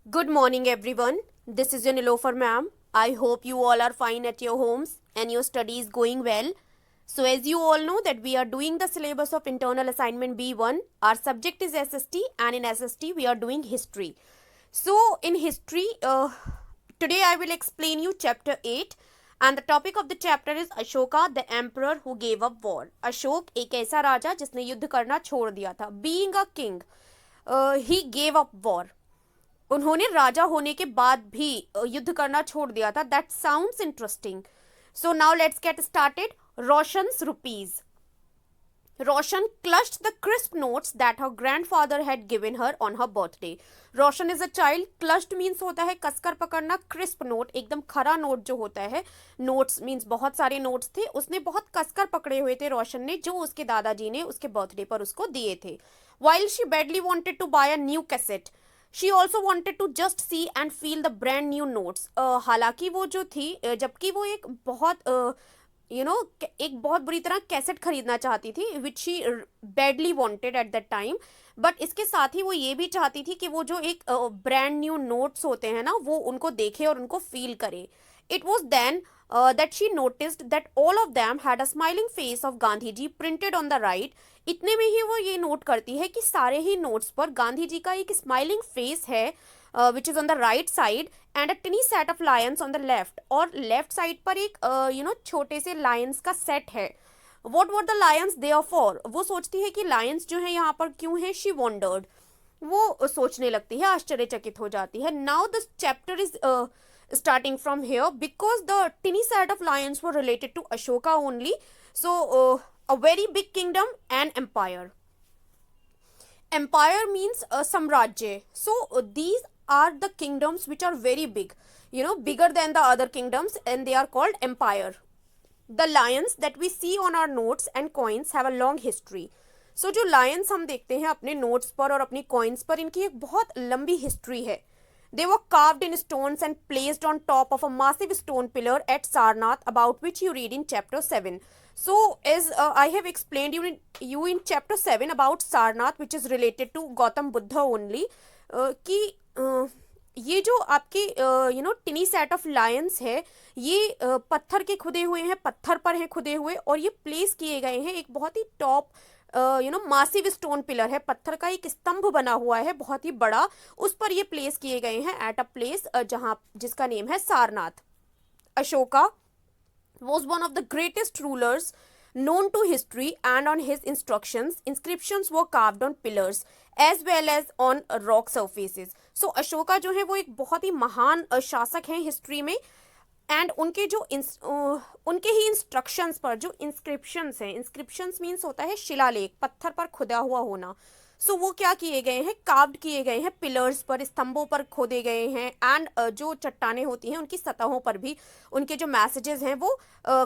Good morning, everyone. This is your Nilofer ma'am. I hope you all are fine at your homes and your studies going well. So, as you all know that we are doing the syllabus of internal assignment B1. Our subject is SST, and in SST we are doing history. So, in history, today I will explain you chapter 8, and the topic of the chapter is Ashoka, the emperor who gave up war. Ashok एक ऐसा राजा जिसने युद्ध करना छोड़ दिया था. Being a king, he gave up war. उन्होंने राजा होने के बाद भी युद्ध करना छोड़ दिया था. That sounds interesting. So now let's get started. Roshan's rupees. Roshan clutched the crisp notes that her grandfather had given her on her birthday. Roshan is a child. Clutched means होता है कसकर पकड़ना. crisp note एकदम खरा note जो होता है. Notes means बहुत सारे notes थे. उसने बहुत कसकर पकड़े हुए थे रोशन ने, जो उसके दादाजी ने उसके बर्थडे पर उसको दिए थे. While she badly wanted to buy a new cassette, she also wanted to just see and feel the brand new notes. हालांकि वो जो थी, जबकि वो एक बहुत एक बहुत बुरी तरह कैसेट खरीदना चाहती थी, which she badly wanted at that time. But इसके साथ ही वो ये भी चाहती थी कि वो जो एक ब्रांड न्यू नोट्स होते हैं ना, वो उनको देखे और उनको फील करे. It was then that she noticed that all of them had a smiling face of Gandhi ji printed on the right. इतने में ही वो ये नोट करती है कि सारे ही नोट्स पर गांधी जी का एक स्माइलिंग फेस है, which is on the right side, and a tiny set of lions on the left. और लेफ्ट साइड पर एक छोटे से लायंस का सेट है. What were the lions there for? वो सोचती है कि लायंस जो है यहाँ पर क्यों है. She wandered. वो सोचने लगती है, आश्चर्यचकित हो जाती है. Now the chapter is starting from here, because the tiny set of lions were related to Ashoka only. So a very big kingdom and empire. Empire means samrajya. So these are the kingdoms which are very big, bigger than the other kingdoms, and they are called empire. The lions that we see on our notes and coins have a long history. So जो lions हम देखते हैं अपने notes पर और अपनी coins पर, इनकी एक बहुत लंबी history है. They were carved in stones and placed on top of a massive stone pillar at Sarnath, about which you read in chapter 7. So, as I have explained you in chapter 7 about Sarnath, which is related to Gautam Buddha only, कि ये जो आपके टिनी set of Lions है, ये पत्थर के खुदे हुए हैं, पत्थर पर हैं खुदे हुए, और ये प्लेस किए गए हैं एक बहुत ही टॉप मासिव स्टोन पिलर है. पत्थर का एक स्तंभ बना हुआ है बहुत ही बड़ा, उस पर ये प्लेस किए गए हैं एट अ प्लेस जिसका नेम है Sarnath. Ashoka was one of the greatest rulers known to history, and on his inscriptions were carved on pillars as well as on rock surfaces. So Ashoka जो है वो एक बहुत ही महान शासक हैं हिस्ट्री में, एंड उनके जो उनके ही इंस्ट्रक्शंस पर जो इंस्क्रिप्शंस हैं, इंस्क्रिप्शंस मीन्स होता है शिलालेख, पत्थर पर खुदा हुआ होना. सो वो क्या किए गए हैं, कार्व्ड किए गए हैं, पिलर्स पर, स्तंभों पर खोदे गए हैं, एंड जो चट्टानें होती हैं उनकी सतहों पर भी उनके जो मैसेजेस हैं वो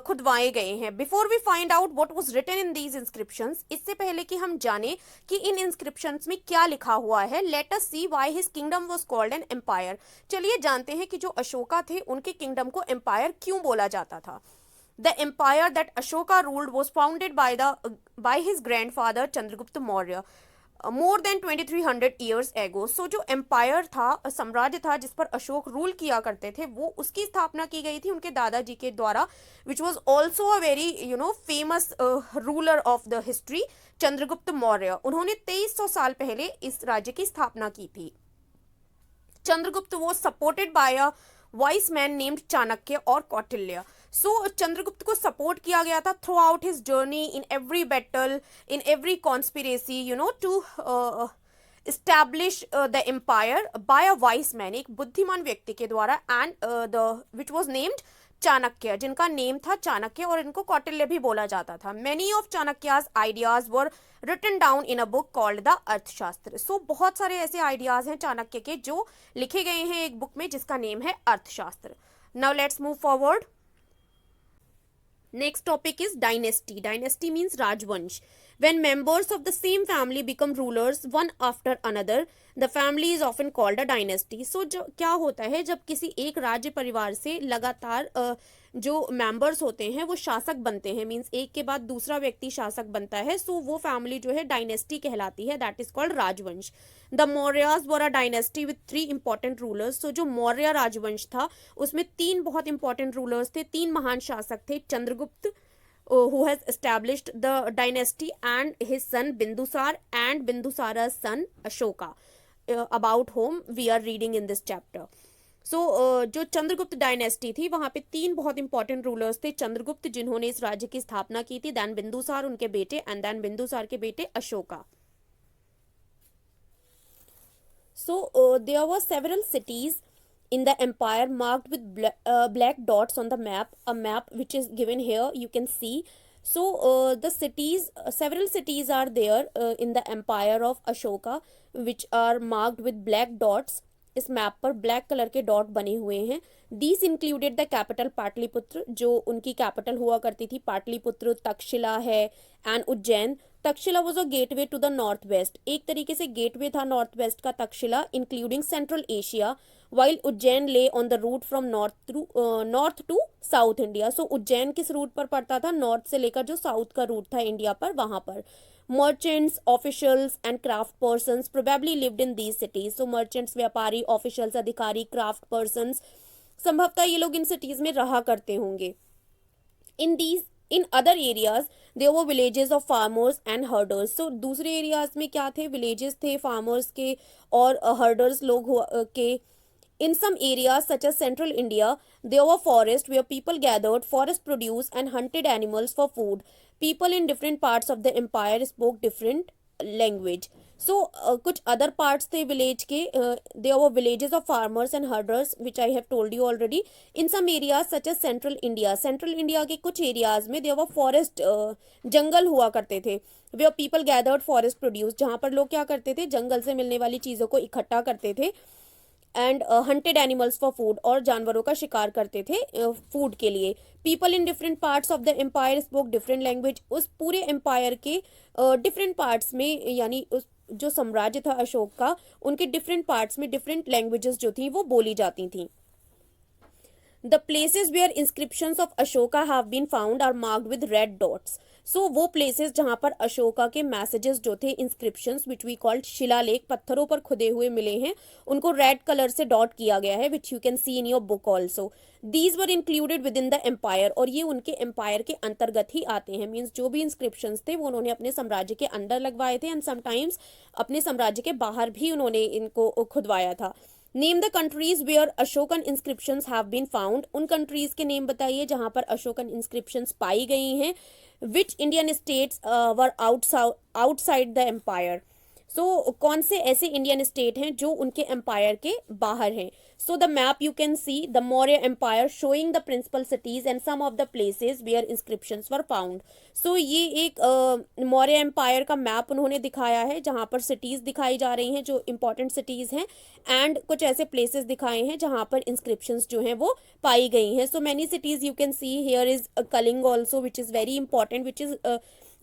खुदवाए गए हैं. Before we find out what was written in these inscriptions, इससे पहले कि हम जाने कि इन इंस्क्रिप्शंस में क्या लिखा हुआ है, let us see why his kingdom was called an empire. चलिए जानते हैं कि जो अशोका थे उनके किंगडम को एम्पायर क्यों बोला जाता था. The empire that Ashoka ruled was founded by his grandfather Chandragupta Maurya more than 2300 years ago. So जो एम्पायर था, साम्राज्य था जिस पर अशोक रूल किया करते थे, वो उसकी स्थापना की गई थी उनके दादाजी के द्वारा, which was also a very famous ruler of the history, Chandragupta Maurya. उन्होंने 2300 साल पहले इस राज्य की स्थापना की थी. Chandragupta was supported by a wise man named Chanakya और कौटिल्य. सो चंद्रगुप्त को सपोर्ट किया गया था throughout his journey, in every battle, in every conspiracy, to establish the empire by a wise man, एक बुद्धिमान व्यक्ति के द्वारा, and which was named Chanakya, जिनका नेम था चाणक्य, और इनको कौटिल्य भी बोला जाता था. Many of Chanakya's ideas were written down in a book called the अर्थशास्त्र. सो बहुत सारे ऐसे आइडियाज हैं चाणक्य के जो लिखे गए हैं एक बुक में जिसका नेम है अर्थशास्त्र. Now let's move forward. Next topic is dynasty. Dynasty means राजवंश. When members of the same family become rulers one after another, the family is often called a dynasty. So जो क्या होता है, जब किसी एक राज्य परिवार से लगातार जो मेंबर्स होते हैं वो शासक बनते हैं, मीन्स एक के बाद दूसरा व्यक्ति शासक बनता है, सो वो फैमिली जो है डायनेस्टी कहलाती है, दैट इज कॉल्ड राजवंश. The Mauryas were a dynasty with 3 important rulers. सो जो मौर्य राजवंश था उसमें 3 बहुत इंपॉर्टेंट रूलर्स थे, 3 महान शासक थे. Chandragupta, who has established the dynasty, and his son Bindusar and Bindusara's son Ashoka, about whom we are reading in this chapter. सो जो चंद्रगुप्त डायनेस्टी थी वहां पे 3 बहुत इंपॉर्टेंट रूलर्स थे. चंद्रगुप्त जिन्होंने इस राज्य की स्थापना की थी, देन बिंदुसार उनके बेटे, एंड देन बिंदुसार के बेटे Ashoka. So there were several cities in the empire marked with black dots on the map, a map which is given here, you can see. So the cities, several cities are there in the empire of Ashoka which are marked with black dots. इस map पर black colour के dot बने हुए हैं. These included the capital Pataliputra, जो उनकी capital हुआ करती थी. पाटलिपुत्र, तक्षशिला है, and Ujjain. Takshashila was a gateway to the north west, एक तरीके से गेटवे था नॉर्थ वेस्ट का Takshashila, including central Asia. While Ujjain lay on the route from north to south India. So Ujjain किस रूट पर पड़ता था? नॉर्थ से लेकर जो साउथ का रूट था इंडिया पर, वहां पर. Merchants, officials and craft persons probably lived in these cities. So merchants, व्यापारी, officials, अधिकारी, craft persons, संभवतः ये लोग इन cities में रहा करते होंगे. In other areas there were villages of farmers and herders. So दूसरे areas में क्या थे? villages थे farmers के और herders लोग के. In some areas such as central India, there were forests where people gathered forest produce and hunted animals for food. People in different parts of the empire spoke different language. So कुछ other parts थे village के, there were villages of farmers and herders which I have told you already. In some areas such as central India के कुछ areas में there were forest, जंगल हुआ करते थे. where people gathered forest produce, जहाँ पर लोग क्या करते थे? जंगल से मिलने वाली चीज़ों को इकट्ठा करते थे. And hunted animals for food, और जानवरों का शिकार करते थे फूड के लिए. People in different parts of the empire spoke different language. उस पूरे एम्पायर के डिफरेंट पार्ट्स में, यानी उस जो साम्राज्य था अशोक का, उनके डिफरेंट पार्ट्स में डिफरेंट लैंग्वेजेस जो थी वो बोली जाती थी. The places where inscriptions of Ashoka have been found are marked with red dots. So वो places जहाँ पर अशोका के messages जो थे, inscriptions which we called शिलालेख, पत्थरों पर खुदे हुए मिले हैं, उनको red color से dot किया गया है, which you can see in your book also. These were included within the empire, और ये उनके empire के अंतर्गत ही आते हैं. मीन्स जो भी inscriptions थे वो उन्होंने अपने साम्राज्य के अंदर लगवाए थे, and sometimes अपने साम्राज्य के बाहर भी उन्होंने इनको खुदवाया था. Name the countries where Ashokan inscriptions have been found. उन कंट्रीज के नेम बताइए जहां पर अशोकन इंस्क्रिप्शंस पाई गई हैं. Which Indian states were outside the empire. So कौन से ऐसे इंडियन स्टेट हैं जो उनके एम्पायर के बाहर हैं. So the map you can see the Maurya empire showing the principal cities and some of the places where inscriptions were found. So ये एक मौर्य एम्पायर का मैप उन्होंने दिखाया है जहाँ पर सिटीज़ दिखाई जा रही हैं जो इंपॉर्टेंट सिटीज़ हैं, एंड कुछ ऐसे प्लेसेस दिखाए हैं जहाँ पर इंस्क्रिप्शंस जो हैं वो पाई गई हैं. So many cities you can see here is Kalinga also which is very important, which is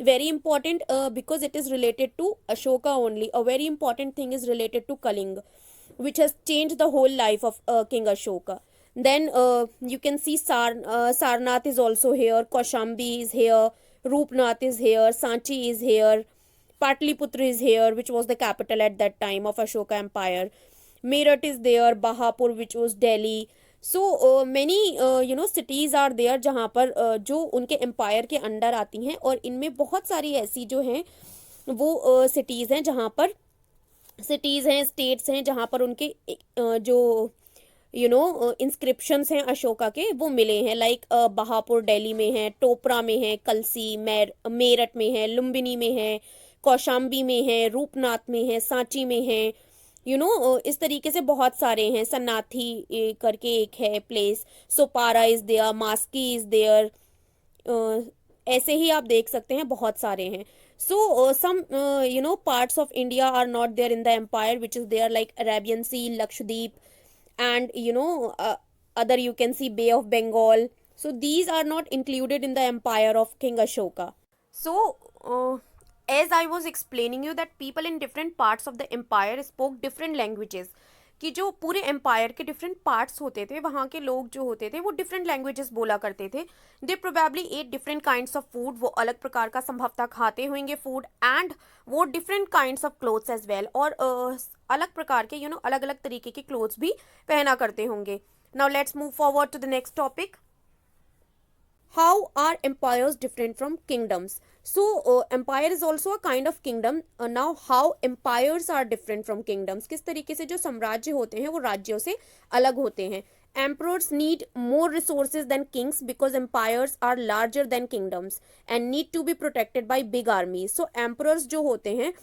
very important because it is related to Ashoka only. A very important thing is related to Kalinga, which has changed the whole life of King Ashoka. Then you can see Sarnath is also here, Kaushambi is here, Roopnath is here, Sanchi is here, Patliputra is here, which was the capital at that time of Ashoka Empire. Meerut is there, Bahapur, which was Delhi. So many cities are there जहाँ पर जो उनके empire के under आती हैं, और इनमें बहुत सारी ऐसी जो हैं वो सिटीज़ हैं जहाँ पर सिटीज़ हैं, स्टेट्स हैं जहाँ पर उनके जो इंस्क्रिप्शंस हैं अशोका के वो मिले हैं. लाइक बहापुर दिल्ली में है, टोपरा में है, कलसी मेरठ में है, लुम्बिनी में है, कौशाम्बी में है, रूपनाथ में है, सांची में है. इस तरीके से बहुत सारे हैं. सन्नाथी करके एक है place, Sopara is there, Maski is there. ऐसे ही आप देख सकते हैं बहुत सारे हैं. So some parts of India are not there in the empire which is there, like Arabian sea, Lakshadweep, and other you can see Bay of Bengal. So these are not included in the empire of King Ashoka. So as I was explaining you that people in different parts of the empire spoke different languages, कि जो पूरे empire के different parts होते थे वहाँ के लोग जो होते थे वो डिफरेंट लैंग्वेजेस बोला करते थे. They probably ate different kinds of food, वो अलग प्रकार का संभवतः खाते होंगे फूड, एंड वो different kinds of clothes as well, और अलग प्रकार के अलग अलग तरीके के क्लोथ्स भी पहना करते होंगे. Now let's move forward to the next topic. How are empires different from kingdoms? So empire is also a kind of kingdom. Now how empires are different from kingdoms? किस तरीके से जो साम्राज्य होते हैं वो राज्यों से अलग होते हैं. Emperors need more resources than kings because empires are larger than kingdoms and need to be protected by big armies. So emperors जो होते हैं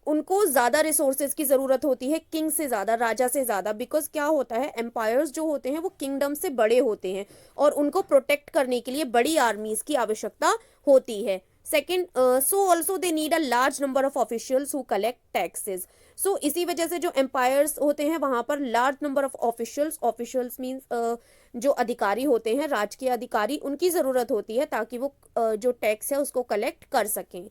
उनको ज़्यादा रिसोर्सेज की ज़रूरत होती है किंग से ज़्यादा, राजा से ज़्यादा, बिकॉज क्या होता है एम्पायर्स जो होते हैं वो किंगडम से बड़े होते हैं और उनको प्रोटेक्ट करने के लिए बड़ी आर्मीज़ की आवश्यकता होती है. Second, so also they need a large number of officials who collect taxes. So इसी वजह से जो एम्पायर्स होते हैं वहाँ पर large number of officials means जो अधिकारी होते हैं, राजकीय अधिकारी, उनकी ज़रूरत होती है ताकि वो जो टैक्स है उसको कलेक्ट कर सकें.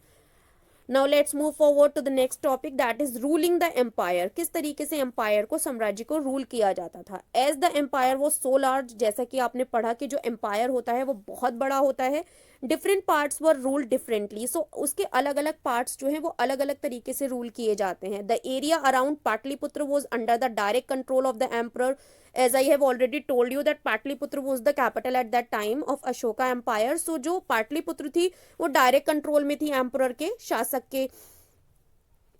Now let's move forward to the next topic, that is ruling the empire. किस तरीके से empire को, साम्राज्य को रूल किया जाता था. As the empire was so large, जैसा कि आपने पढ़ा कि जो empire होता है वो बहुत बड़ा होता है, different parts were ruled differently. So उसके अलग अलग parts जो हैं वो अलग अलग तरीके से रूल किए जाते हैं. The area around Pataliputra was under the direct control of the emperor. As I have already told you that Pataliputra was the capital at that time of Ashoka empire. So जो पाटलिपुत्र थी वो डायरेक्ट कंट्रोल में थी emperor के, शासक के.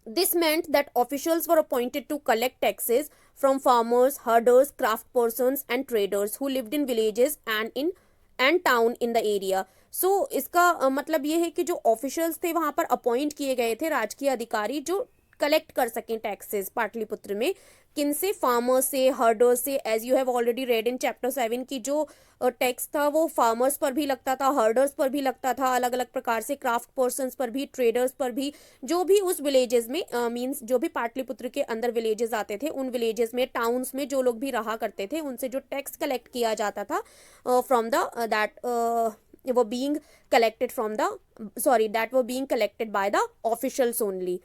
This meant that officials were appointed to collect taxes from farmers, herders, craft persons and traders who lived in villages and town in the area. So इसका मतलब ये है कि जो ऑफिशियल्स थे वहाँ पर अपॉइंट किए गए थे राजकीय अधिकारी जो कलेक्ट कर सकें टैक्सेस पाटलिपुत्र में. किन से? फार्मर्स से, हर्डर्स से. As you have already read in chapter 7 की जो टैक्स था वो फार्मर्स पर भी लगता था, हर्डर्स पर भी लगता था, अलग अलग प्रकार से क्राफ्ट पर्सन्स पर भी, ट्रेडर्स पर भी, जो भी उस विलेजेस में मींस जो भी पाटलिपुत्र के अंदर विलेजेस आते थे उन विलेजेस में, टाउन्स में जो लोग भी रहा करते थे उनसे जो टैक्स कलेक्ट किया जाता था फ्रॉम द दैट वो being collected from the that were being collected by the officials only.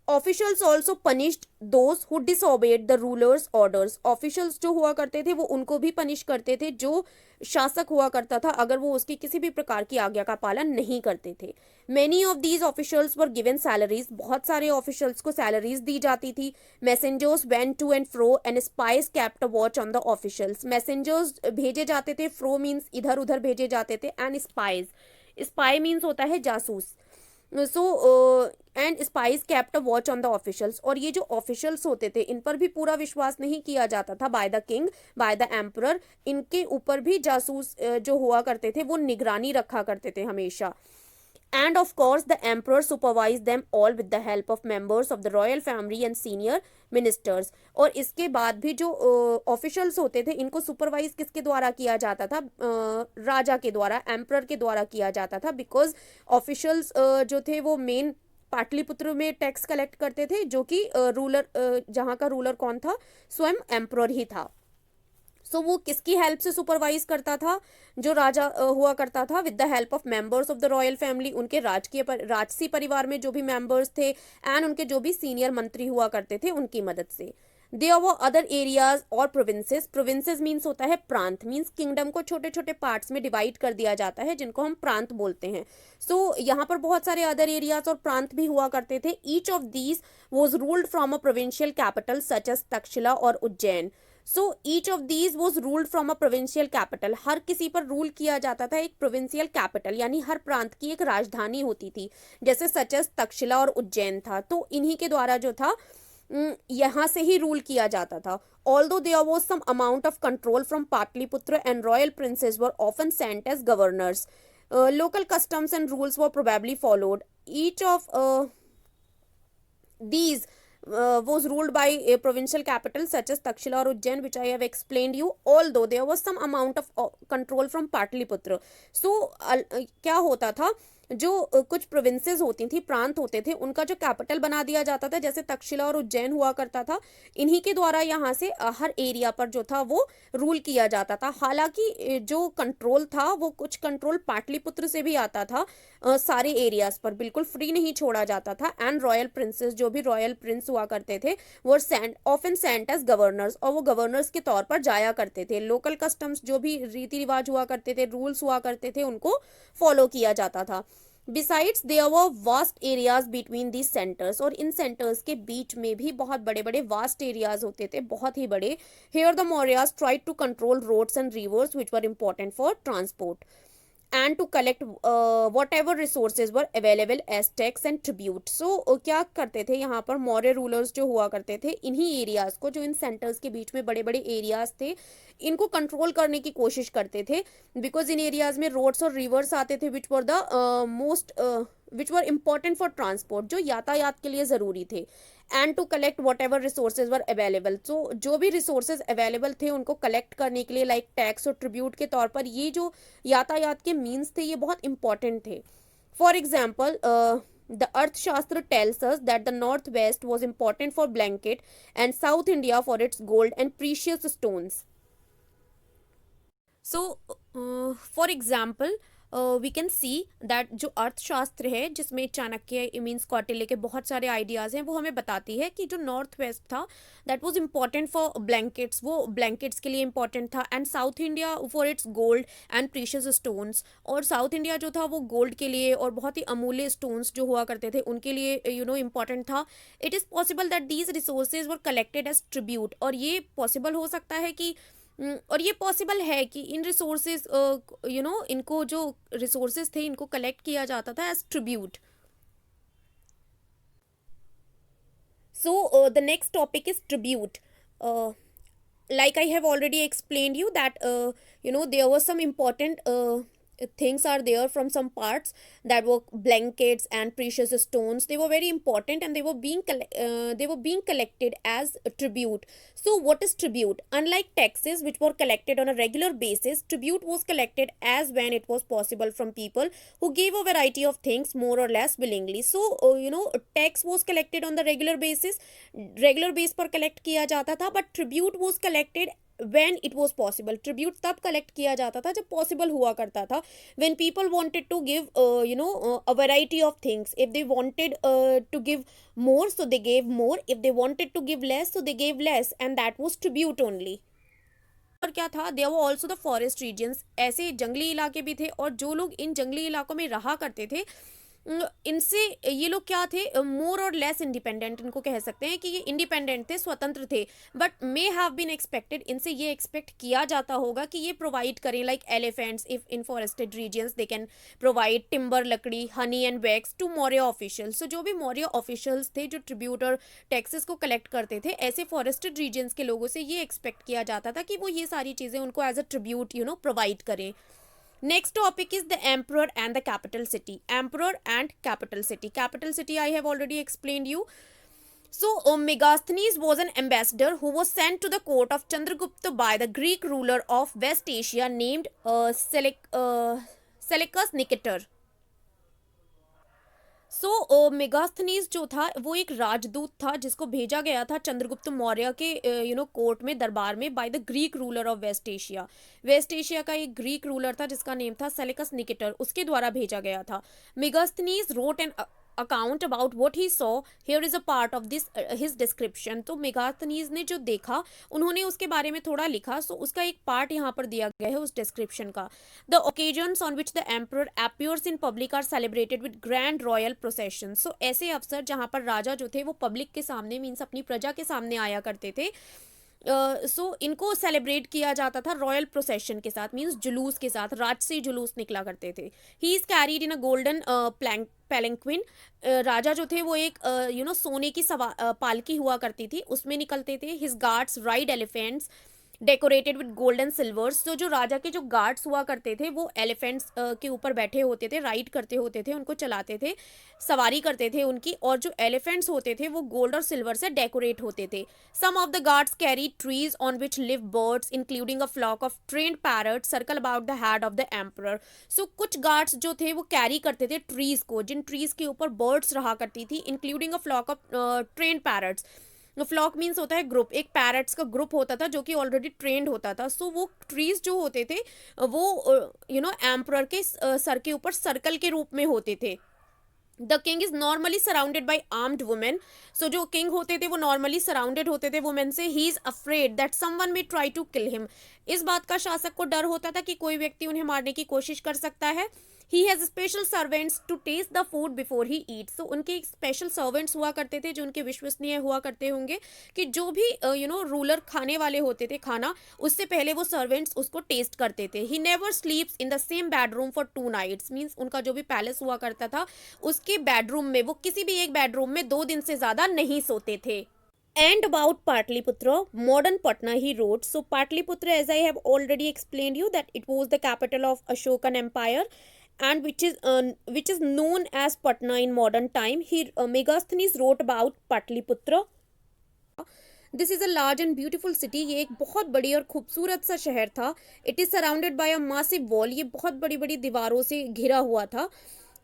Officials also punished those who disobeyed the rulers orders. Officials जो हुआ करते थे वो उनको भी पनिश करते थे जो शासक हुआ करता था अगर वो उसकी किसी भी प्रकार की आज्ञा का पालन नहीं करते थे. Many of these officials were given salaries. बहुत सारे ऑफिशियल्स को सैलरीज दी जाती थी. Messengers went to and fro and spies kept a watch on the officials. Messengers भेजे जाते थे, फ्रो मीन्स इधर उधर भेजे जाते थे, एंड स्पाई मीन्स होता है जासूस. So and spies kept a watch on the officials. और ये जो ऑफिशियल्स होते थे इन पर भी पूरा विश्वास नहीं किया जाता था by the king, by the emperor. इनके ऊपर भी जासूस जो हुआ करते थे वो निगरानी रखा करते थे हमेशा. And of course the emperor supervised them all with the help of members of the royal family and senior ministers. और इसके बाद भी जो ऑफिशियल्स होते थे इनको सुपरवाइज किसके द्वारा किया जाता था? राजा के द्वारा, एम्परर के द्वारा किया जाता था, बिकॉज ऑफिशियल्स जो थे वो मेन पाटलिपुत्र में टैक्स कलेक्ट करते थे, जो कि रूलर जहाँ का रूलर कौन था? स्वयं एम्परर ही था. सो वो किसकी हेल्प से सुपरवाइज करता था? जो राजा हुआ करता था, with the help of members of the royal family. उनके राजसी परिवार में जो भी मेंबर्स थे एंड उनके जो भी सीनियर मंत्री हुआ करते थे उनकी मदद से. देयर वर अदर एरियाज और प्रोविंसेस. प्रोविंसेस मीन्स होता है प्रांत, मीन्स किंगडम को छोटे छोटे पार्ट्स में डिवाइड कर दिया जाता है जिनको हम प्रांत बोलते हैं. सो यहाँ पर बहुत सारे अदर एरियाज और प्रांत भी हुआ करते थे. Each of these was ruled from a provincial capital such as Takshashila और Ujjain. So each of these was ruled from a provincial capital. हर किसी पर रूल किया जाता था एक प्रोविंशियल कैपिटल, यानी हर प्रांत की एक राजधानी होती थी, जैसे सच एज तक्षशिला और उज्जैन था. तो इन्हीं के द्वारा जो था यहाँ से ही रूल किया जाता था. Although there was some amount of control from Patliputra and royal princes were often sent as governors. Local customs and rules were probably followed. Each of these was ruled by a provincial capital such as Takshila or Ujjain, which I have explained you. Although there was some amount of control from Patliputra. So क्या होता था जो कुछ provinces होती थी, प्रांत होते थे, उनका जो कैपिटल बना दिया जाता था, जैसे तक्षशिला और उज्जैन हुआ करता था, इन्हीं के द्वारा यहाँ से हर एरिया पर जो था वो रूल किया जाता था। हालांकि जो कंट्रोल था वो कुछ कंट्रोल पाटलिपुत्र से भी आता था, सारे एरियाज पर बिल्कुल फ्री नहीं छोड़ा जाता था। एंड रॉयल प्रिंसेस, जो भी रॉयल प्रिंस हुआ करते थे, वो sent often sent as governors, और वो गवर्नर्स के तौर पर जाया करते थे। लोकल कस्टम्स, जो भी रीति रिवाज हुआ करते थे, रूल्स हुआ करते थे, उनको फॉलो किया जाता था। Besides there were vast areas between these centres, और इन सेंटर्स के बीच में भी बहुत बड़े बड़े वास्ट एरियाज होते थे, बहुत ही बड़े। Here the Mauryas tried to control roads and rivers which were important for transport, and to collect whatever resources were available as tax and tribute. So क्या करते थे यहाँ पर मौर्य रूलर्स जो हुआ करते थे, इन्हीं एरियाज को, जो इन सेंटर्स के बीच में बड़े बड़े एरियाज थे, इनको कंट्रोल करने की कोशिश करते थे, बिकॉज इन एरियाज में रोड्स और रिवर्स आते थे which were the most which were important for transport, जो यातायात के लिए ज़रूरी थे। And to collect whatever resources were available, तो जो भी रिसोर्सेज अवेलेबल थे उनको कलेक्ट करने के लिए, लाइक टैक्स और ट्रिब्यूट के तौर पर, ये जो यातायात के मीन्स थे ये बहुत इंपॉर्टेंट थे। For example, the Arthashastra tells us that the north west was important for blanket and south India for its gold and precious stones. So for example we can see that जो अर्थशास्त्र है, जिसमें Chanakya means Kautilya के बहुत सारे ideas हैं, वो हमें बताती है कि जो नॉर्थ वेस्ट था that was important for blankets, वो ब्लैंकेट्स के लिए इम्पॉर्टेंट था। And south India for its gold and precious stones, और साउथ इंडिया जो था वो गोल्ड के लिए और बहुत ही अमूल्य स्टोन्स जो हुआ करते थे उनके लिए इम्पॉर्टेंट था। It is possible that these resources were collected as tribute, और ये पॉसिबल हो सकता है कि और ये पॉसिबल है कि इन रिसोर्सेज इनको जो रिसोर्सेज थे इनको कलेक्ट किया जाता था as tribute. So the next topic is tribute. Like I have already explained you that there was some important things are there from some parts that were blankets and precious stones. They were very important and they were being collected as a tribute. So what is tribute? Unlike taxes which were collected on a regular basis, tribute was collected as when it was possible from people who gave a variety of things more or less willingly. So tax was collected on the regular basis, regular base पर collect किया जाता था, but tribute was collected when it was possible. Tribute तब collect किया जाता था जब possible हुआ करता था, when people wanted to give a variety of things. If they wanted to give more, so they gave more. If they wanted to give less, so they gave less, and that was tribute only. और क्या था, there were also the forest regions, ऐसे जंगली इलाके भी थे, और जो लोग इन जंगली इलाकों में रहा करते थे इनसे ये लोग क्या थे, मोर और लेस इंडिपेंडेंट, इनको कह सकते हैं कि ये इंडिपेंडेंट थे, स्वतंत्र थे, but may have been expected, इनसे ये एक्सपेक्ट किया जाता होगा कि ये प्रोवाइड करें, like elephants if in forested regions they can provide timber, लकड़ी, honey and wax to Maurya officials. So जो भी मौर्य ऑफिशियल्स थे जो ट्रिब्यूट और टैक्सेस को कलेक्ट करते थे, ऐसे फॉरेस्टेड रीजन्स के लोगों से ये एक्सपेक्ट किया जाता था कि वो ये सारी चीज़ें उनको एज अ ट्रिब्यूट प्रोवाइड करें। Next topic is the emperor and the capital city. Emperor and capital city. Capital city I have already explained you. So Megasthenes was an ambassador who was sent to the court of Chandragupta by the Greek ruler of West Asia named Seleucus Nicator. सो मेगास्थनीज जो था वो एक राजदूत था जिसको भेजा गया था चंद्रगुप्त मौर्य के कोर्ट में, दरबार में, by the Greek ruler of West Asia. West Asia का एक ग्रीक रूलर था जिसका नेम था सेलेकस निकेटर, उसके द्वारा भेजा गया था। Megasthenes wrote an account about what he saw, here is a part of this his description. तो मेगास्थनीज ने जो देखा उन्होंने उसके बारे में थोड़ा लिखा, सो उसका एक पार्ट यहाँ पर दिया गया है उस डिस्क्रिप्शन का। The occasions on which the emperor appears in public are celebrated with grand royal procession. So ऐसे अवसर जहाँ पर राजा जो थे वो पब्लिक के सामने, मीन्स अपनी प्रजा के सामने आया करते थे, इनको सेलिब्रेट किया जाता था रॉयल प्रोसेशन के साथ, मीन्स जुलूस के साथ, राजसी जुलूस निकला करते थे। He is carried in a golden palanquin. राजा जो थे वो एक सोने की पालकी हुआ करती थी, उसमें निकलते थे। His guards ride elephants decorated with gold and silvers. तो जो राजा के जो गार्ड्स हुआ करते थे वो एलिफेंट्स के ऊपर बैठे होते थे, राइड करते होते थे, उनको चलाते थे, सवारी करते थे उनकी, और जो एलिफेंट्स होते थे वो गोल्ड और सिल्वर से डेकोरेट होते थे। Some of the guards carry trees on which live birds including a flock of trained parrot circle about the head of the emperor. So कुछ गार्ड्स जो थे वो कैरी करते थे ट्रीज को, जिन ट्रीज के ऊपर बर्ड्स रहा करती थी, including a flock of trained parrots. Flock means होता है ग्रुप, एक पैरट्स का ग्रुप होता था जो कि ऑलरेडी ट्रेंड होता था। सो वो ट्रीज जो होते थे वो एम्परर के सर के ऊपर सर्कल के रूप में होते थे। The king is normally surrounded by armed women. So जो किंग होते थे वो नॉर्मली सराउंडेड होते थे वुमेन से। He is afraid that someone may try to kill him. इस बात का शासक को डर होता था कि कोई व्यक्ति उन्हें मारने की कोशिश कर सकता है। He has special servants to test the food before he eats. तो उनके स्पेशल सर्वेंट्स हुआ करते थे जो उनके विश्वसनीय हुआ करते होंगे, कि जो भी रूलर खाने वाले होते थे खाना, उससे पहले वो सर्वेंट्स उसको टेस्ट करते थे। He never sleeps in the same bedroom for 2 nights. Means उनका जो भी पैलेस हुआ करता था उसके बेडरूम में, वो किसी भी एक बेडरूम में 2 दिन से ज्यादा नहीं सोते थे। And about Patliputra, modern Patna, he wrote. So Patliputra, as I have already explained you, that it was the capital of Ashokan Empire, and which is known as Patna in modern time. He Megasthenes wrote about Patliputra. This is a large and beautiful city. ये एक बहुत बड़ी और खूबसूरत सा शहर था। It is surrounded by a massive wall. ये बहुत बड़ी बड़ी दीवारों से घिरा हुआ था।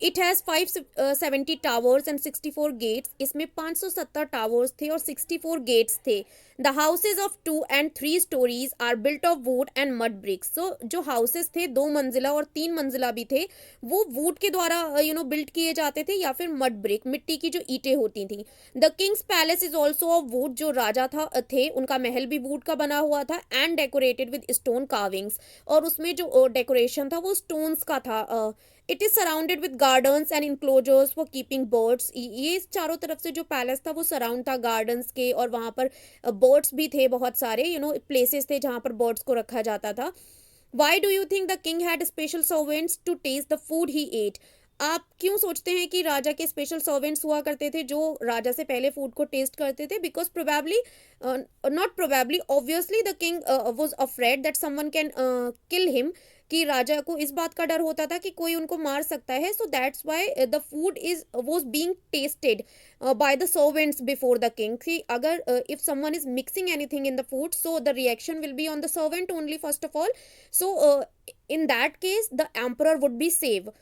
It has 570 towers and 64 gates. इसमें 570 टावर्स थे और 64 गेट्स थे। The houses of 2 and 3 storeys are built of wood and mud bricks. So जो हाउसेज थे 2 मंजिला और 3 मंजिला भी थे, वो वुड के द्वारा बिल्ट किए जाते थे, या फिर मड ब्रिक, मिट्टी की जो ईंटें होती थी। The Kings palace is also of would. जो राजा थे उनका महल भी वुड का बना हुआ था, and decorated with stone carvings. और उसमें जो डेकोरेशन था वो स्टोन्स का था। It is surrounded with gardens and enclosures for keeping birds. ये चारों तरफ से जो पैलेस था वो सराउंड था गार्डन्स के, और वहाँ पर बर्ड्स भी थे बहुत सारे, प्लेसेस थे जहाँ पर बर्ड्स को रखा जाता था। Why do you think the king had special servants to test the food he ate? आप क्यों सोचते हैं कि राजा के स्पेशल सर्वेंट्स हुआ करते थे जो राजा से पहले फूड को टेस्ट करते थे? Because probably, not probably, obviously the king was afraid that someone can kill him. कि राजा को इस बात का डर होता था कि कोई उनको मार सकता है। So that's why the food is was being tested by the servants before the king. कि अगर if someone is mixing anything in the food, so the reaction will be on the servant only first of all. So in that case the emperor would be saved.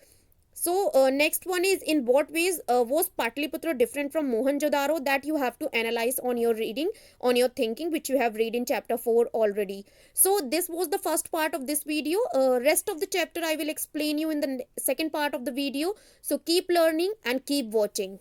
So next one is, in what ways was Patliputra different from Mohenjo-daro? That you have to analyze on your reading, on your thinking, which you have read in chapter 4 already. So this was the first part of this video. Rest of the chapter I will explain you in the second part of the video. So keep learning and keep watching.